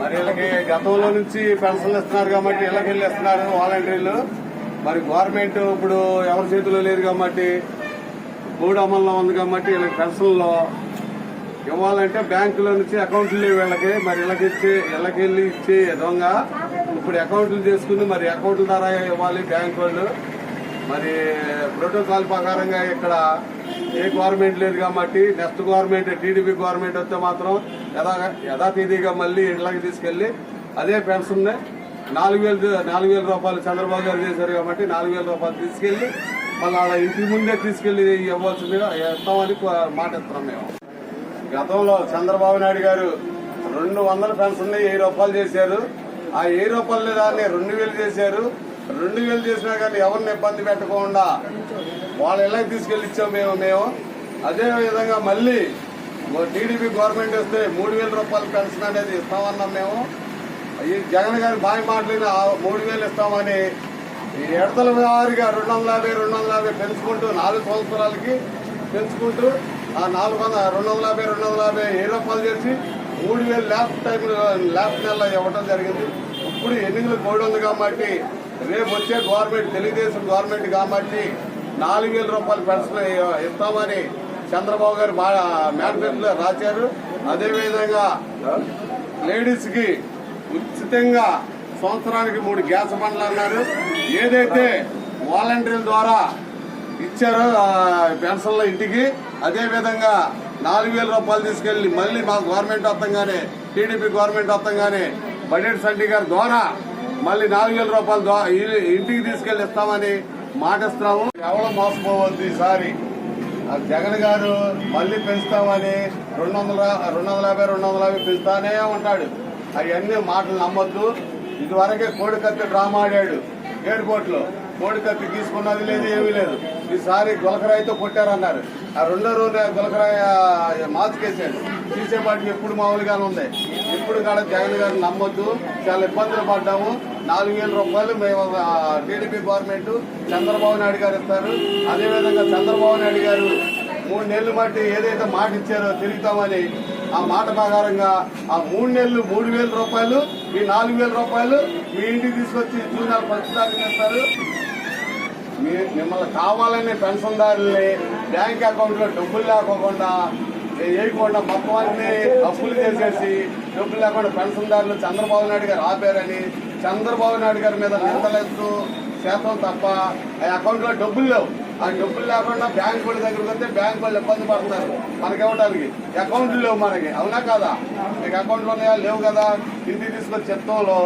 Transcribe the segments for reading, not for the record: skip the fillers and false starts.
మరి వీళ్ళకి గతంలో నుంచి పెన్షన్లు ఇస్తున్నారు కాబట్టి ఇళ్ళకి వెళ్ళి ఇస్తున్నారు వాలంటీర్లు. మరి గవర్నమెంట్ ఇప్పుడు ఎవరి చేతిలో లేదు కాబట్టి కోడ్ అమల్లో ఉంది కాబట్టి వీళ్ళకి పెన్షన్లో ఇవ్వాలంటే బ్యాంకులో నుంచి అకౌంట్లు లేవు వీళ్ళకి. మరి ఇళ్ళకి వెళ్ళి ఇచ్చే విధంగా ఇప్పుడు అకౌంట్లు చేసుకుని మరి అకౌంట్ల ద్వారా ఇవ్వాలి బ్యాంకు వాళ్ళు. మరి ప్రోటోకాల్ ప్రకారంగా ఇక్కడ ఏ గవర్నమెంట్ లేదు కాబట్టి నెక్స్ట్ గవర్నమెంట్ టీడీపీ గవర్నమెంట్ వస్తే మాత్రం యథాతీదిగా మళ్ళీ ఇళ్ళకి తీసుకెళ్లి అదే పెన్షన్ 4,000 రూపాయలు చంద్రబాబు గారు చేశారు కాబట్టి 4,000 రూపాయలు తీసుకెళ్లి మళ్ళీ వాళ్ళ ఇంటి ముందే తీసుకెళ్లి ఇవ్వాల్సిందిగా ఇస్తామని మాట ఇస్తున్నాం మేము. గతంలో చంద్రబాబు నాయుడు గారు 200 పెన్షన్ 1000 రూపాయలు చేశారు. ఆ 1000 రూపాయలు దాన్ని 2,000 చేశారు. 2,000 చేసినా కానీ ఎవరిని ఇబ్బంది పెట్టకుండా వాళ్ళ ఇళ్ళకి తీసుకెళ్లి ఇచ్చాం మేము. అదే విధంగా మళ్ళీ టీడీపీ గవర్నమెంట్ వస్తే 3,000 రూపాయల పెన్షన్ అనేది ఇస్తామన్నాం మేము. ఈ జగన్ గారి బాగా మాట్లాడిన 3,000 ఇస్తామని ఎడతల వారిగా 250 పెంచుకుంటూ 4 సంవత్సరాలకి పెంచుకుంటూ ఆ 250 1000 రూపాయలు చేసి 3,000 ల్యాప్ నెల ఇవ్వడం జరిగింది. ఇప్పుడు ఎన్నికలు కోడి ఉంది కాబట్టి రేపు వచ్చే గవర్నమెంట్ తెలుగుదేశం గవర్నమెంట్ కాబట్టి 4,000 రూపాయల పెన్షన్ ఇస్తామని చంద్రబాబు గారు మేనిఫెస్టోలో రాశారు. అదేవిధంగా లేడీస్ కి ఉచితంగా సంవత్సరానికి 3 గ్యాస్ బండ్లు అన్నారు. ఏదైతే వాలంటీర్ల ద్వారా ఇచ్చారో పెన్షన్ల ఇంటికి అదేవిధంగా 4,000 రూపాయలు తీసుకెళ్లి మళ్ళీ మా గవర్నమెంట్ వస్తాగానే టీడీపీ గవర్నమెంట్ వస్తాగానే బడ్జెట్ సంటి గారి ద్వారా మళ్ళీ 4,000 రూపాయలు ఇంటికి తీసుకెళ్లి ఇస్తామని మాటిస్తున్నాము. ఎవరో మోసపోవద్దు. ఈసారి జగన్ గారు మళ్ళీ పెంచుతామని 250 పెంచుతానే ఉంటాడు. అవన్నీ మాటలు నమ్మొద్దు. ఇదివరకే కోడికత్తి డ్రామా ఆడాడు ఎయిర్పోర్ట్ లో. కోడికత్తి తీసుకున్నది లేదు, ఏమీ లేదు. ఈసారి గులకరాయితో కొట్టారన్నారు. ఆ రెండో రోజు గులకరాయి మార్చుకేసాడు. తీసేపాటికి ఎప్పుడు మామూలుగానే ఉంది. ఇప్పుడు కూడా జగన్ గారు నమ్మొద్దు. చాలా ఇబ్బందులు పడ్డాము. 4,000 రూపాయలు మేము టీడీపీ గవర్నమెంట్ చంద్రబాబు నాయుడు గారు ఇస్తారు. అదేవిధంగా చంద్రబాబు నాయుడు గారు 3 నెలలు బట్టి ఏదైతే మాట ఇచ్చారో తిరుగుతామని ఆ మాట ప్రకారంగా ఆ 3 నెలలు 3,000 రూపాయలు ఈ 4,000 రూపాయలు మీ ఇంటికి తీసుకొచ్చి జూనియర్ ప్రతిదారులు ఇస్తారు. మిమ్మల్ని కావాలనే పెన్షన్దారుల్ని బ్యాంక్ అకౌంట్ లో డబ్బులు లేకోకుండా వేయకుండా మొత్తం అన్ని అప్పులు చేసేసి డబ్బులు లేకుండా పెన్షన్దారులు చంద్రబాబు నాయుడు గారు ఆపారని చంద్రబాబు నాయుడు గారి మీద నిందలేస్తూ శాతం తప్ప ఆ అకౌంట్ లో డబ్బులు లేవు. ఆ డబ్బులు లేకుండా బ్యాంక్ వాళ్ళ దగ్గరకు వస్తే బ్యాంక్ వాళ్ళు ఇబ్బంది పడుతున్నారు మనకి ఇవ్వడానికి. అకౌంట్లు లేవు మనకి, అవునా కాదా? మీకు అకౌంట్లు ఉన్నాయా? లేవు కదా. ఇంటికి తీసుకొచ్చి చెప్తాంలో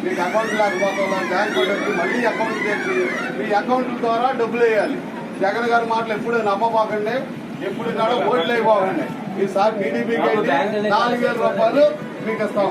మీకు అకౌంట్ లేకపోతే బ్యాంక్ వాళ్ళకి మళ్ళీ అకౌంట్ తెచ్చి మీ అకౌంట్ల ద్వారా డబ్బులు వేయాలి. జగన్ గారి మాటలు ఎప్పుడు నమ్మబాకండి, ఎప్పుడు కూడా ఓట్లు అయిపోకండి. ఈసారి టీడీపీకి 4,000 రూపాయలు మీకు ఇస్తాం.